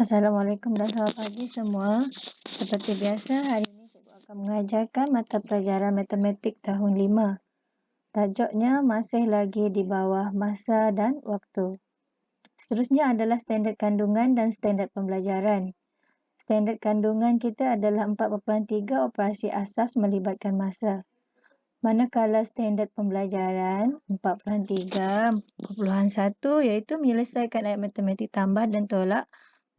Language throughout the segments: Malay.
Assalamualaikum dan selamat pagi semua. Seperti biasa, hari ini cikgu akan mengajarkan mata pelajaran matematik tahun 5. Tajuknya masih lagi di bawah masa dan waktu. Seterusnya adalah standard kandungan dan standard pembelajaran. Standard kandungan kita adalah 4.3 operasi asas melibatkan masa. Manakala standard pembelajaran 4.3.1 iaitu menyelesaikan ayat matematik tambah dan tolak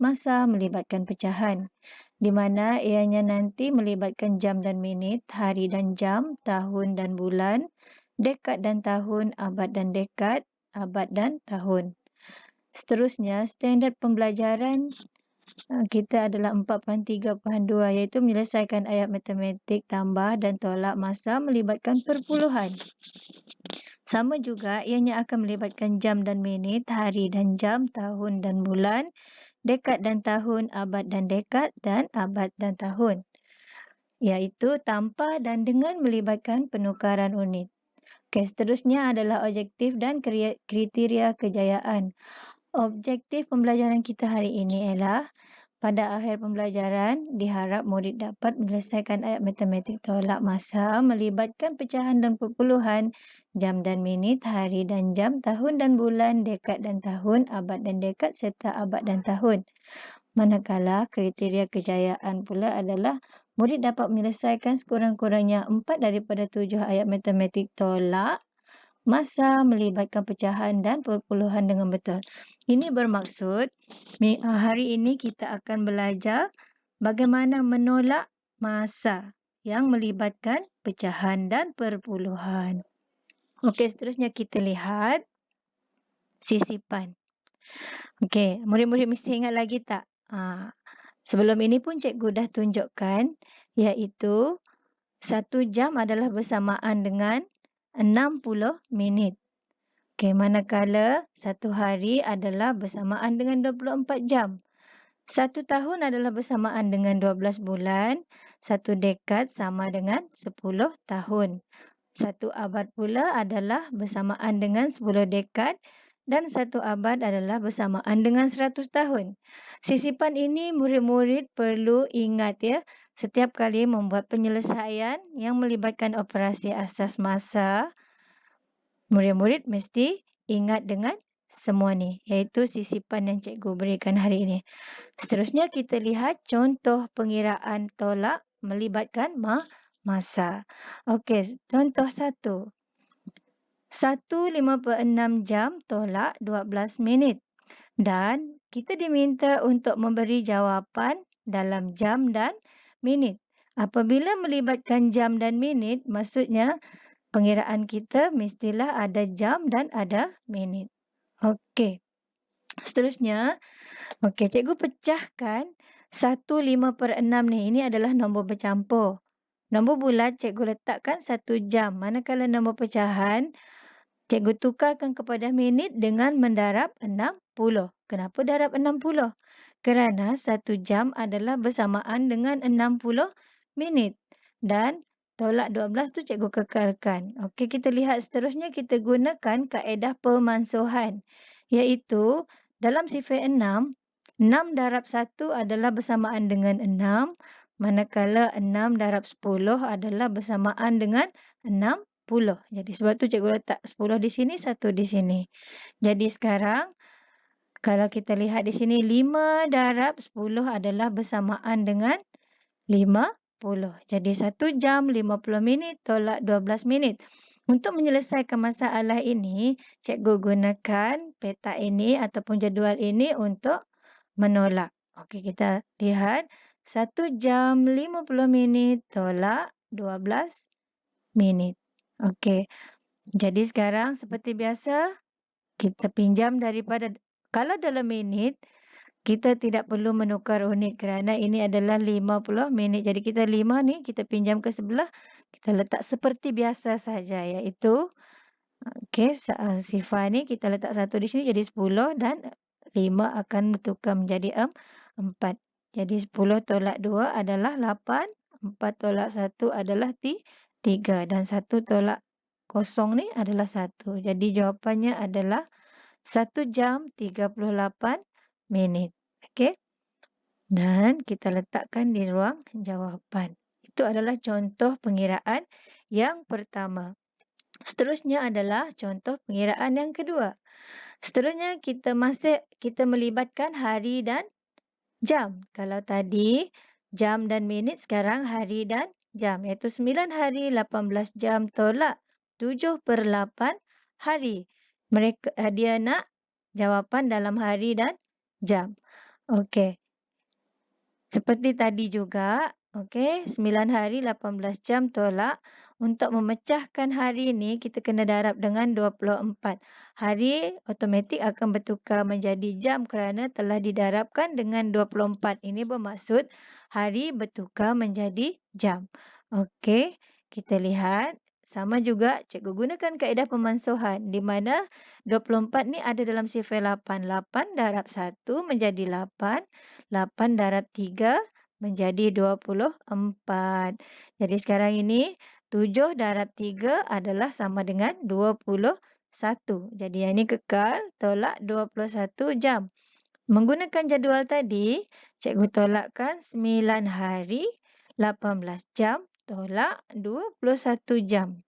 masa melibatkan pecahan, di mana ianya nanti melibatkan jam dan minit, hari dan jam, tahun dan bulan, dekad dan tahun, abad dan dekad, abad dan tahun. Seterusnya, standard pembelajaran kita adalah 4.3.2 iaitu menyelesaikan ayat matematik tambah dan tolak masa melibatkan perpuluhan. Sama juga, ianya akan melibatkan jam dan minit, hari dan jam, tahun dan bulan, dekad dan tahun, abad dan dekad dan abad dan tahun. Iaitu tanpa dan dengan melibatkan penukaran unit. Okey, seterusnya adalah objektif dan kriteria kejayaan. Objektif pembelajaran kita hari ini ialah pada akhir pembelajaran, diharap murid dapat menyelesaikan ayat matematik tolak masa melibatkan pecahan dan perpuluhan, jam dan minit, hari dan jam, tahun dan bulan, dekad dan tahun, abad dan dekad serta abad dan tahun. Manakala kriteria kejayaan pula adalah murid dapat menyelesaikan sekurang-kurangnya 4 daripada 7 ayat matematik tolak masa melibatkan pecahan dan perpuluhan dengan betul. Ini bermaksud hari ini kita akan belajar bagaimana menolak masa yang melibatkan pecahan dan perpuluhan. Okey, seterusnya kita lihat sisipan. Okey, murid-murid mesti ingat lagi tak? Sebelum ini pun cikgu dah tunjukkan, iaitu 1 jam adalah bersamaan dengan 60 minit. Okey, manakala 1 hari adalah bersamaan dengan 24 jam. 1 tahun adalah bersamaan dengan 12 bulan. 1 dekad sama dengan 10 tahun. 1 abad pula adalah bersamaan dengan 10 dekad dan 1 abad adalah bersamaan dengan 100 tahun. Sisipan ini murid-murid perlu ingat ya, setiap kali membuat penyelesaian yang melibatkan operasi asas masa. Murid-murid mesti ingat dengan semua ni, iaitu sisipan yang cikgu berikan hari ini. Seterusnya kita lihat contoh pengiraan tolak melibatkan masa. Okey, contoh 1. 1:56 jam tolak 12 minit. Dan kita diminta untuk memberi jawapan dalam jam dan minit. Apabila melibatkan jam dan minit, maksudnya pengiraan kita mestilah ada jam dan ada minit. Okey. Seterusnya, cikgu pecahkan 1/5/6 ni. Ini adalah nombor bercampur. Nombor bulat cikgu letakkan 1 jam. Manakala nombor pecahan, cikgu tukarkan kepada minit dengan mendarab 60. Kenapa darab 60? Kerana 1 jam adalah bersamaan dengan 60 minit. Dan tolak 12 tu cikgu kekalkan. Okey, kita lihat seterusnya kita gunakan kaedah pemansuhan. Iaitu dalam sifar 6, 6 darab 1 adalah bersamaan dengan 6. Manakala 6 darab 10 adalah bersamaan dengan 60. Jadi sebab tu cikgu letak 10 di sini, 1 di sini. Jadi sekarang kalau kita lihat di sini 5 darab 10 adalah bersamaan dengan 50. Jadi 1 jam 50 minit tolak 12 minit. Untuk menyelesaikan masalah ini, cikgu gunakan peta ini ataupun jadual ini untuk menolak. Okey, kita lihat 1 jam 50 minit tolak 12 minit. Okey. Jadi sekarang seperti biasa, kita pinjam daripada, kalau dalam minit, kita tidak perlu menukar unit kerana ini adalah 50 minit. Jadi kita 5 ni kita pinjam ke sebelah, kita letak seperti biasa saja, iaitu sifar ni kita letak 1 di sini jadi 10 dan 5 akan bertukar menjadi 4. Jadi 10 tolak 2 adalah 8, 4 tolak 1 adalah 3 dan 1 tolak 0 ni adalah 1. Jadi jawapannya adalah 1 jam 38 minit. Okey. dan kita letakkan di ruang jawapan. Itu adalah contoh pengiraan yang pertama. Seterusnya adalah contoh pengiraan yang kedua. Seterusnya kita melibatkan hari dan jam. Kalau tadi jam dan minit, sekarang hari dan jam. Iaitu 9 hari 18 jam tolak 7/8 hari. Dia nak jawapan dalam hari dan jam. Okey. Seperti tadi juga, okey, 9 hari 18 jam tolak. Untuk memecahkan hari ini, kita kena darab dengan 24. Hari automatik akan bertukar menjadi jam kerana telah didarabkan dengan 24. Ini bermaksud hari bertukar menjadi jam. Okey, kita lihat. Sama juga, cikgu gunakan kaedah pemansuhan di mana 24 ni ada dalam sifar 8. 8 darab 1 menjadi 8. 8 darab 3 menjadi 24. Jadi sekarang ini 7 darab 3 adalah sama dengan 21. Jadi yang ini kekal tolak 21 jam. Menggunakan jadual tadi, cikgu tolakkan 9 hari 18 jam tolak 21 jam.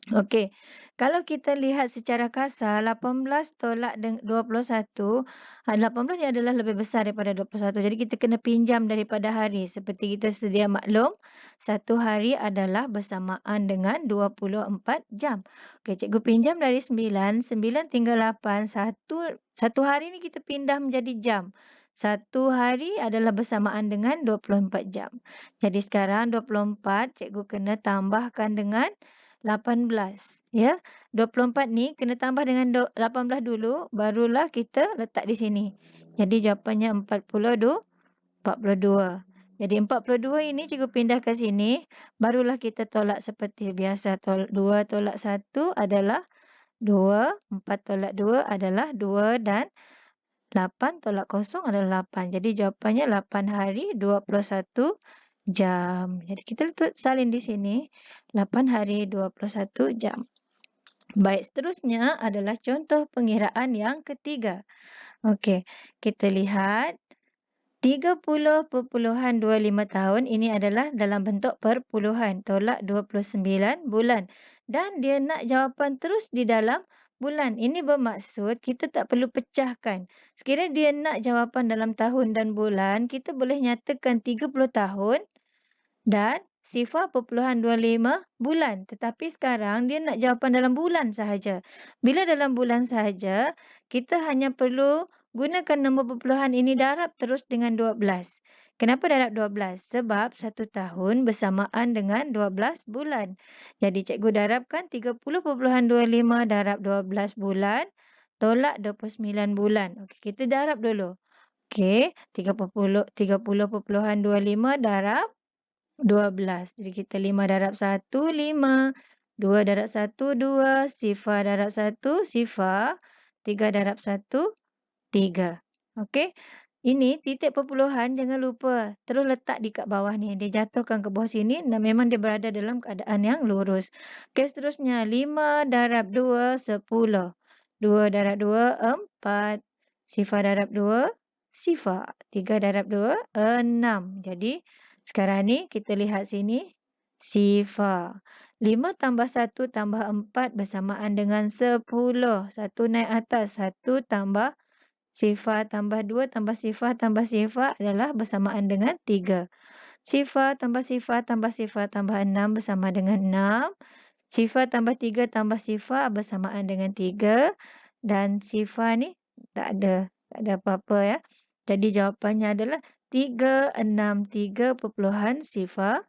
Okey, kalau kita lihat secara kasar, 18 tolak 21, 18 ni adalah lebih besar daripada 21. Jadi kita kena pinjam daripada hari. Seperti kita sedia maklum, satu hari adalah bersamaan dengan 24 jam. Okey, cikgu pinjam dari 9, 9 tinggal 8, satu hari ni kita pindah menjadi jam. Satu hari adalah bersamaan dengan 24 jam. Jadi sekarang 24 cikgu kena tambahkan dengan 18. Ya, 24 ni kena tambah dengan 18 dulu, barulah kita letak di sini. Jadi jawapannya 42. Jadi 42 ini cikgu pindah ke sini, barulah kita tolak seperti biasa. 2 tolak 1 adalah 2, 4 tolak 2 adalah 2 dan 8 tolak 0 adalah 8. Jadi jawapannya 8 hari 21 jam. Jadi kita salin di sini 8 hari 21 jam. Baik, seterusnya adalah contoh pengiraan yang ketiga. Okey, kita lihat 30.25 tahun ini adalah dalam bentuk perpuluhan tolak 29 bulan dan dia nak jawapan terus di dalam bulan. Ini bermaksud kita tak perlu pecahkan. Sekiranya dia nak jawapan dalam tahun dan bulan, kita boleh nyatakan 30 tahun dan 0.25 bulan. Tetapi sekarang dia nak jawapan dalam bulan sahaja. Bila dalam bulan sahaja, kita hanya perlu gunakan nombor perpuluhan ini darab terus dengan 12. Kenapa darab 12? Sebab 1 tahun bersamaan dengan 12 bulan. Jadi cikgu darabkan 30.25 darab 12 bulan tolak 29 bulan. Okey, kita darab dulu. Okey, 30.25 darab 12. Jadi kita 5 darab 1, 5. 2 darab 1, 2. Sifar darab 1, sifar. 3 darab 1, 3. Okey. Ini titik perpuluhan jangan lupa terus letak di kat bawah ni. Dia jatuhkan ke bawah sini dan memang dia berada dalam keadaan yang lurus. Okey, seterusnya 5 darab 2, 10. 2 darab 2, 4. Sifar darab 2, sifar. 3 darab 2, 6. Jadi sekarang ni kita lihat sini sifar. 5 tambah 1 tambah 4 bersamaan dengan 10. 1 naik atas. 1 tambah sifar tambah 2 tambah sifar adalah bersamaan dengan 3. Sifar tambah sifar tambah sifar tambah 6 bersama dengan 6. Sifar tambah 3 tambah sifar bersamaan dengan 3. Dan sifar ni tak ada apa-apa ya. Jadi jawapannya adalah 363 sifar.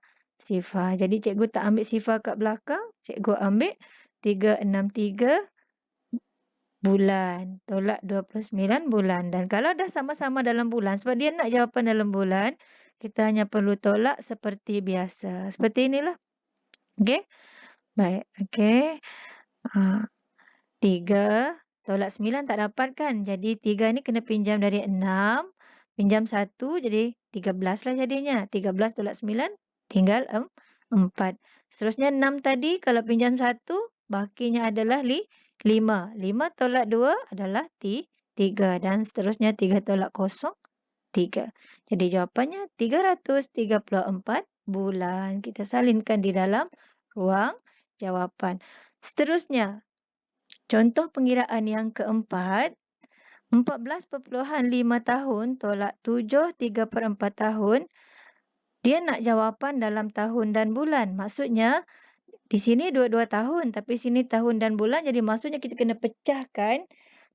Jadi cikgu tak ambil sifar kat belakang. Cikgu ambil 363 bulan. Tolak 29 bulan. Dan kalau dah sama-sama dalam bulan, sebab dia nak jawapan dalam bulan, kita hanya perlu tolak seperti biasa. Seperti inilah. Okey. Baik. Okey. 3 tolak 9 tak dapat kan. Jadi 3 ni kena pinjam dari 6. Pinjam 1 jadi 13 lah jadinya. 13 tolak 9 tinggal 4. Seterusnya 6 tadi kalau pinjam 1 bakinya adalah 5. 5 tolak 2 adalah 3 dan seterusnya 3 tolak 0, 3. Jadi jawapannya 334 bulan. Kita salinkan di dalam ruang jawapan. Seterusnya, contoh pengiraan yang keempat, 14.5 tahun tolak 7 3/4 tahun. Dia nak jawapan dalam tahun dan bulan. Maksudnya, di sini 22 tahun, tapi sini tahun dan bulan. Jadi maksudnya kita kena pecahkan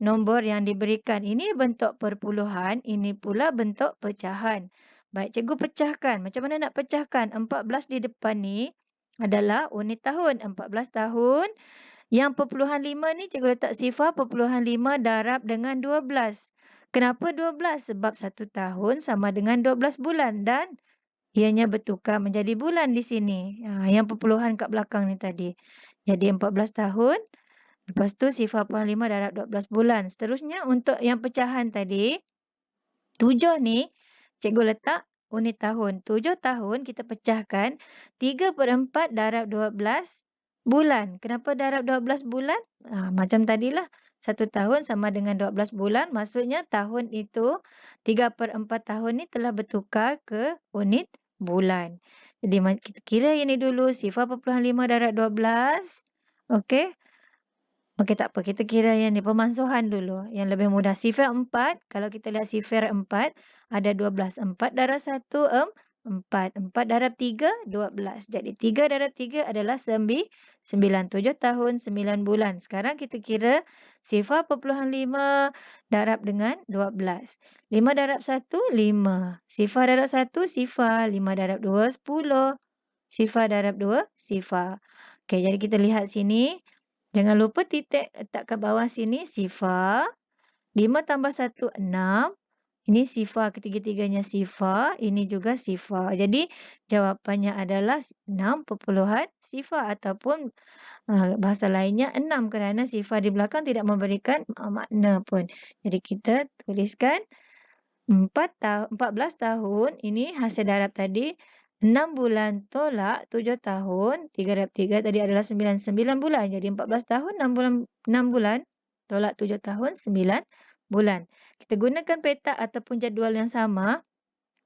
nombor yang diberikan. Ini bentuk perpuluhan, ini pula bentuk pecahan. Baik, cikgu pecahkan. Macam mana nak pecahkan? 14 di depan ni adalah unit tahun. 14 tahun. Yang perpuluhan 5 ni cikgu letak sifar perpuluhan 5 darab dengan 12. Kenapa 12? Sebab 1 tahun sama dengan 12 bulan dan ianya bertukar menjadi bulan di sini. Yang perpuluhan kat belakang ni tadi. Jadi 14 tahun. Lepas tu sifar perpuluhan 5 darab 12 bulan. Seterusnya untuk yang pecahan tadi. 7 ni cikgu letak unit tahun. 7 tahun kita pecahkan 3/4 darab 12 bulan. Kenapa darab 12 bulan? Macam tadilah. 1 tahun sama dengan 12 bulan. Maksudnya tahun itu 3/4 tahun ni telah bertukar ke unit bulan. Jadi kita kira ini dulu. Sifar perpuluhan 5 darab 12. Okey. Okey, tak apa. Kita kira yang ni pemansuhan dulu. Yang lebih mudah. Sifar 4. Kalau kita lihat sifar 4. Ada 12. 4 darab 1. 4. 4 darab 3. 12. Jadi 3 darab 3 adalah 9. 7 tahun 9 bulan. Sekarang kita kira sifar perpuluhan 5 darab dengan 12. 5 darab 1. 5. Sifar darab 1. Sifar. 5 darab 2. 10. Sifar darab 2. Sifar. Okey, jadi kita lihat sini. Jangan lupa titik letak kat bawah sini sifar. 5 tambah 1, 6. Ini sifar, ketiga-tiganya sifar. Ini juga sifar. Jadi jawapannya adalah 6 perpuluhan sifar ataupun bahasa lainnya 6 kerana sifar di belakang tidak memberikan makna pun. Jadi kita tuliskan 14 tahun. Ini hasil darab tadi. 6 bulan tolak 7 tahun. 3 darab 3 tadi adalah 9 bulan. Jadi 14 tahun 6 bulan tolak 7 tahun 9 bulan. Kita gunakan petak ataupun jadual yang sama.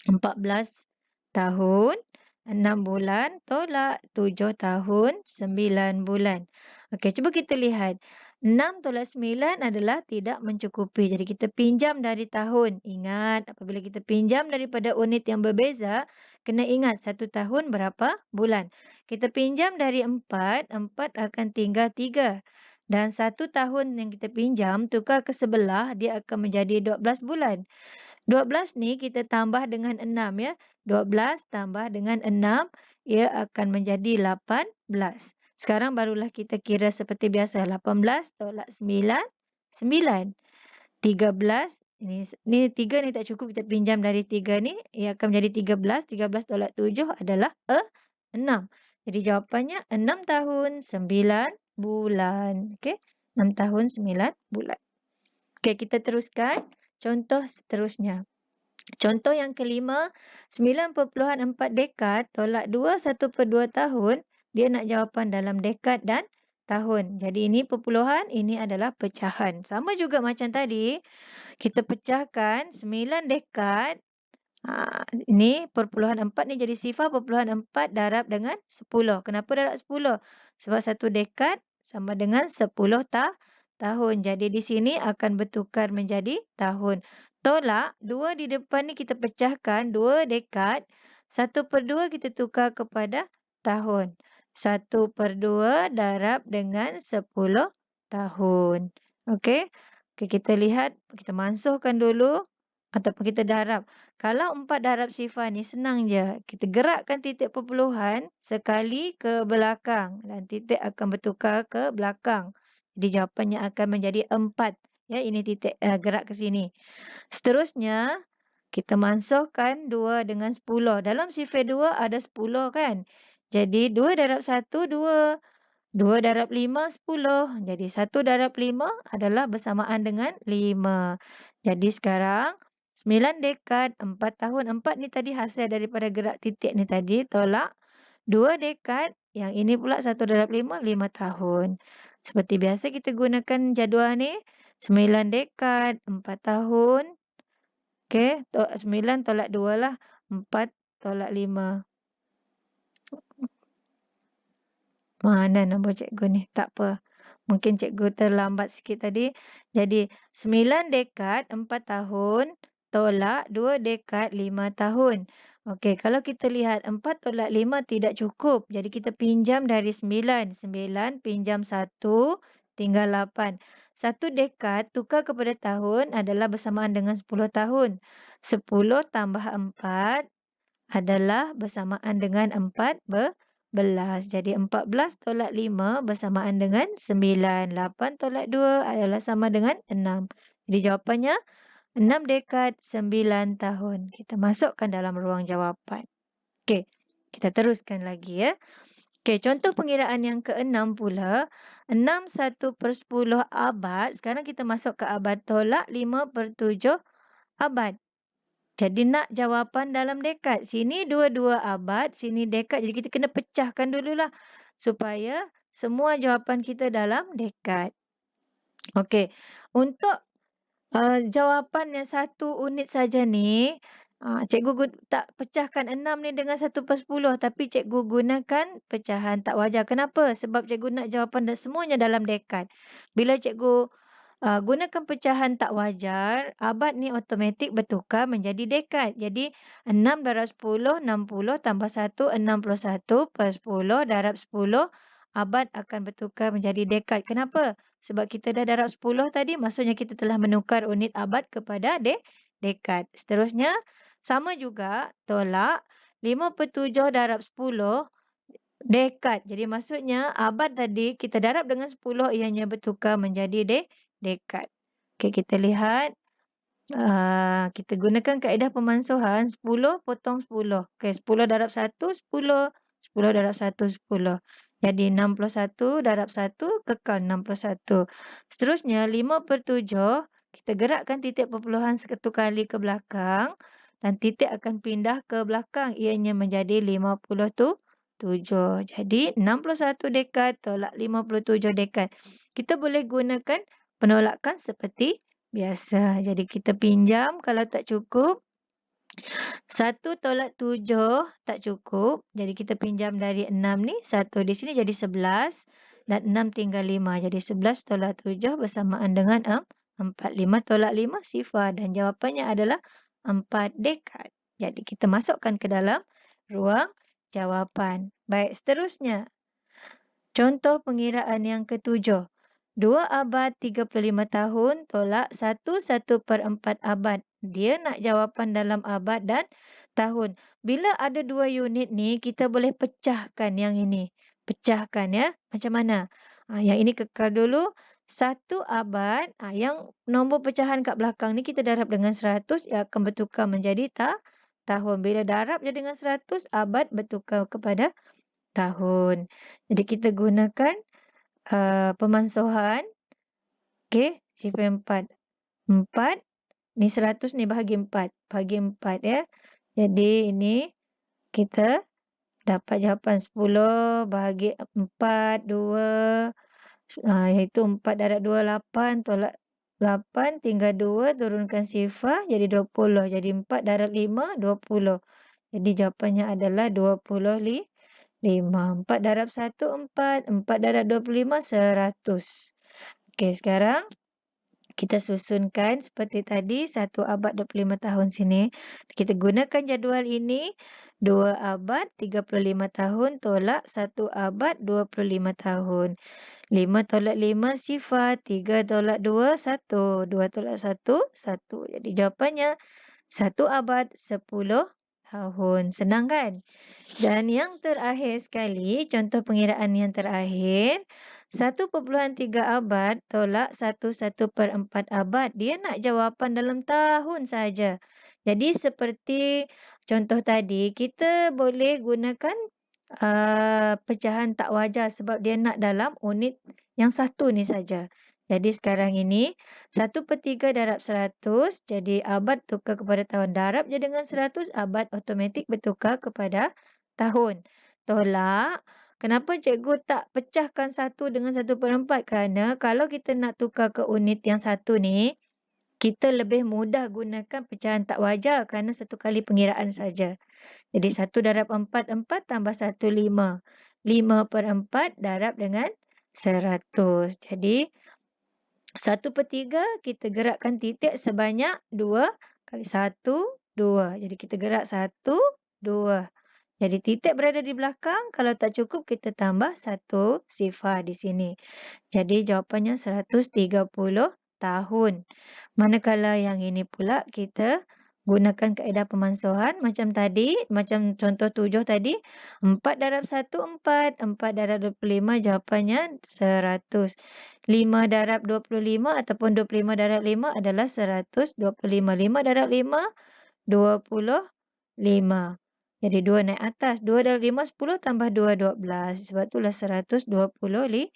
14 tahun 6 bulan tolak 7 tahun 9 bulan. Okey, cuba kita lihat. 6 tolak 9 adalah tidak mencukupi. Jadi kita pinjam dari tahun. Ingat, apabila kita pinjam daripada unit yang berbeza, kena ingat 1 tahun berapa bulan. Kita pinjam dari 4, 4 akan tinggal 3. Dan 1 tahun yang kita pinjam, tukar ke sebelah, dia akan menjadi 12 bulan. 12 ni kita tambah dengan 6 ya. 12 tambah dengan 6, ia akan menjadi 18. Sekarang barulah kita kira seperti biasa. 18 tolak 9, 9. 13, ni 3 ni tak cukup, kita pinjam dari 3 ni. Ia akan menjadi 13. 13 tolak 7 adalah 6. Jadi jawapannya 6 tahun 9 bulan. Okey, 6 tahun 9 bulan. Okey, kita teruskan. Contoh seterusnya. Contoh yang kelima, 9.4 dekad tolak 2 1/2 tahun. Dia nak jawapan dalam dekad dan tahun. Jadi ini perpuluhan, ini adalah pecahan. Sama juga macam tadi. Kita pecahkan 9 dekad. Ini perpuluhan 4 ni jadi sifar perpuluhan 4 darab dengan 10. Kenapa darab 10? Sebab 1 dekad sama dengan 10 tahun. Jadi di sini akan bertukar menjadi tahun. Tolak 2 di depan ni kita pecahkan 2 dekad. 1/2 kita tukar kepada tahun. 1/2 darab dengan 10 tahun. Okey. Okey, kita lihat, kita mansuhkan dulu ataupun kita darab. Kalau 4 darab sifar ni senang je. Kita gerakkan titik perpuluhan sekali ke belakang dan titik akan bertukar ke belakang. Jadi jawapannya akan menjadi 4. Ya, ini titik gerak ke sini. Seterusnya, kita mansuhkan 2 dengan 10. Dalam sifar 2 ada 10 kan? Jadi 2 darab 1, 2. 2 darab 5, 10. Jadi 1 darab 5 adalah bersamaan dengan 5. Jadi sekarang 9 dekad, 4 tahun. 4 ni tadi hasil daripada gerak titik ni tadi. Tolak 2 dekad. Yang ini pula 1 darab 5, 5 tahun. Seperti biasa kita gunakan jadual ni. 9 dekad, 4 tahun. Okey, 9 tolak 2 lah. 4 tolak 5. Mana nombor cikgu ni? Tak apa. Mungkin cikgu terlambat sikit tadi. Jadi 9 dekad 4 tahun tolak 2 dekad 5 tahun. Okey, kalau kita lihat 4 tolak 5 tidak cukup. Jadi kita pinjam dari 9. 9 pinjam 1 tinggal 8. 1 dekad tukar kepada tahun adalah bersamaan dengan 10 tahun. 10 tambah 4 adalah bersamaan dengan 14. Jadi 14 tolak 5 bersamaan dengan 9. 8 tolak 2 adalah sama dengan 6. Jadi jawapannya 6 dekad 9 tahun. Kita masukkan dalam ruang jawapan. Okey, kita teruskan lagi ya. Okey, contoh pengiraan yang ke-6 pula. 6 1/10 abad. Sekarang kita masuk ke abad tolak 5/7 abad. Jadi nak jawapan dalam dekad. Sini dua-dua abad, sini dekad. Jadi kita kena pecahkan dululah supaya semua jawapan kita dalam dekad. Okey. Untuk jawapan yang 1 unit saja ni, cikgu tak pecahkan 6 ni dengan 1/10 tapi cikgu gunakan pecahan tak wajar. Kenapa? Sebab cikgu nak jawapan semuanya dalam dekad. Bila cikgu gunakan pecahan tak wajar, abad ni automatik bertukar menjadi dekad. Jadi 6 darab 10, 60 tambah 1, 61/10 darab 10, abad akan bertukar menjadi dekad. Kenapa? Sebab kita dah darab 10 tadi, maksudnya kita telah menukar unit abad kepada dekad. Seterusnya, sama juga tolak 5/7 darab 10 dekad. Jadi maksudnya abad tadi kita darab dengan 10 ianya bertukar menjadi dekad. Okey, kita lihat. Kita gunakan kaedah pemansuhan 10 potong 10. Okey, 10 darab 1, 10. 10 darab 1, 10. Jadi 61 darab 1 kekal 61. Seterusnya 5/7 kita gerakkan titik perpuluhan satu kali ke belakang dan titik akan pindah ke belakang ianya menjadi 57. Jadi 61 dekad tolak 57 dekad. Kita boleh gunakan penolakan seperti biasa. Jadi kita pinjam kalau tak cukup. 1 tolak 7 tak cukup. Jadi kita pinjam dari 6 ni. 1 di sini jadi 11. Dan 6 tinggal 5. Jadi 11 tolak 7 bersamaan dengan 4. 5 tolak 5 sifar. Dan jawapannya adalah 4 dekad. Jadi kita masukkan ke dalam ruang jawapan. Baik, seterusnya. Contoh pengiraan yang ketujuh. 2 abad 35 tahun tolak 1/4 abad. Dia nak jawapan dalam abad dan tahun. Bila ada 2 unit ni, kita boleh pecahkan yang ini. Pecahkan ya. Macam mana? Yang ini kekal dulu. 1 abad, yang nombor pecahan kat belakang ni kita darab dengan 100, ia akan bertukar menjadi tahun. Bila darab je dengan 100, abad bertukar kepada tahun. Jadi kita gunakan pemansuhan. Okey, sifar 4. 4 ni 100 ni bahagi 4. Bahagi 4 ya. Jadi ini kita dapat jawapan 10 bahagi 4, 2. Iaitu 4 darab 2, 8. Tolak 8 tinggal 2. Turunkan sifar jadi 20. Jadi 4 darab 5, 20. Jadi jawapannya adalah 25. 4 darab 1, 4. 4 darab 25, 100. Okey, sekarang kita susunkan seperti tadi 1 abad 25 tahun sini. Kita gunakan jadual ini. 2 abad 35 tahun tolak 1 abad 25 tahun. 5 tolak 5 sifar. 3 tolak 2, 1. 2 tolak 1, 1. Jadi jawapannya 1 abad 10 tahun. Senang kan? Dan yang terakhir sekali, contoh pengiraan yang terakhir. 1/3 abad tolak 1/4 abad. Dia nak jawapan dalam tahun saja. Jadi seperti contoh tadi, kita boleh gunakan pecahan tak wajar sebab dia nak dalam unit yang satu ni saja. Jadi sekarang ini 1/3 darab 100. Jadi abad tukar kepada tahun. Darab je dengan 100, abad automatik bertukar kepada tahun. Tolak. Kenapa cikgu tak pecahkan 1 dengan 1/4? Kerana kalau kita nak tukar ke unit yang satu ni, kita lebih mudah gunakan pecahan tak wajar kerana satu kali pengiraan saja. Jadi 1/4 4 tambah 1 5. 5/4 darab dengan 100. Jadi 1/3 kita gerakkan titik sebanyak 2 kali 1, 2. Jadi kita gerak 1, 2. Jadi titik berada di belakang, kalau tak cukup kita tambah 1 sifar di sini. Jadi jawapannya 130 tahun. Manakala yang ini pula kita gunakan kaedah pemansuhan macam tadi, macam contoh 7 tadi, 4 darab 1, 4. 4 darab 25 jawapannya 100. 5 darab 25 ataupun 25 darab 5 adalah 125. 5 darab 5, 25. Jadi 2 naik atas. 2 darab 5, 10 tambah 2, 12. Sebab itulah 125.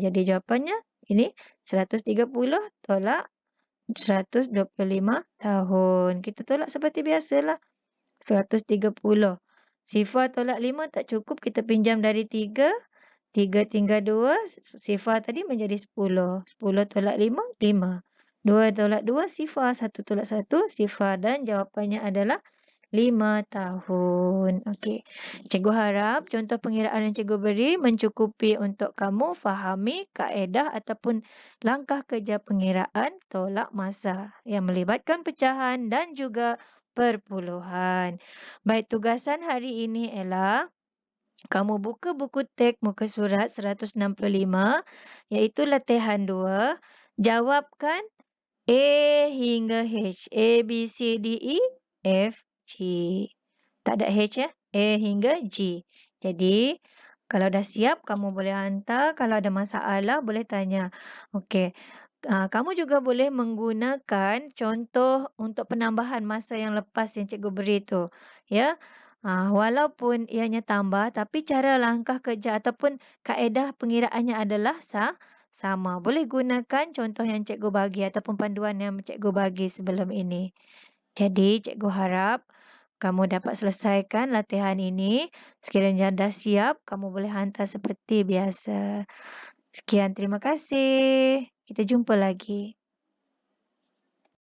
Jadi jawapannya ini 130 tolak 125 tahun. Kita tolak seperti biasalah. 130. Sifar tolak 5 tak cukup. Kita pinjam dari 3. 3 tinggal 2. Sifar tadi menjadi 10. 10 tolak 5, 5. 2 tolak 2, sifar. 1 tolak 1, sifar. Dan jawapannya adalah 5 tahun. Okey. Cikgu harap contoh pengiraan yang cikgu beri mencukupi untuk kamu fahami kaedah ataupun langkah kerja pengiraan tolak masa yang melibatkan pecahan dan juga perpuluhan. Baik, tugasan hari ini ialah kamu buka buku teks muka surat 165 iaitu latihan 2. Jawabkan A hingga H. A, B, C, D, E, F, G. Tak ada H ya. A hingga G. Jadi, kalau dah siap, kamu boleh hantar. Kalau ada masalah, boleh tanya. Okey. Kamu juga boleh menggunakan contoh untuk penambahan masa yang lepas yang cikgu beri tu. Ya. Walaupun ianya tambah, tapi cara langkah kerja ataupun kaedah pengiraannya adalah sama. Boleh gunakan contoh yang cikgu bagi ataupun panduan yang cikgu bagi sebelum ini. Jadi, cikgu harap kamu dapat selesaikan latihan ini. Sekiranya dah siap, kamu boleh hantar seperti biasa. Sekian, terima kasih. Kita jumpa lagi.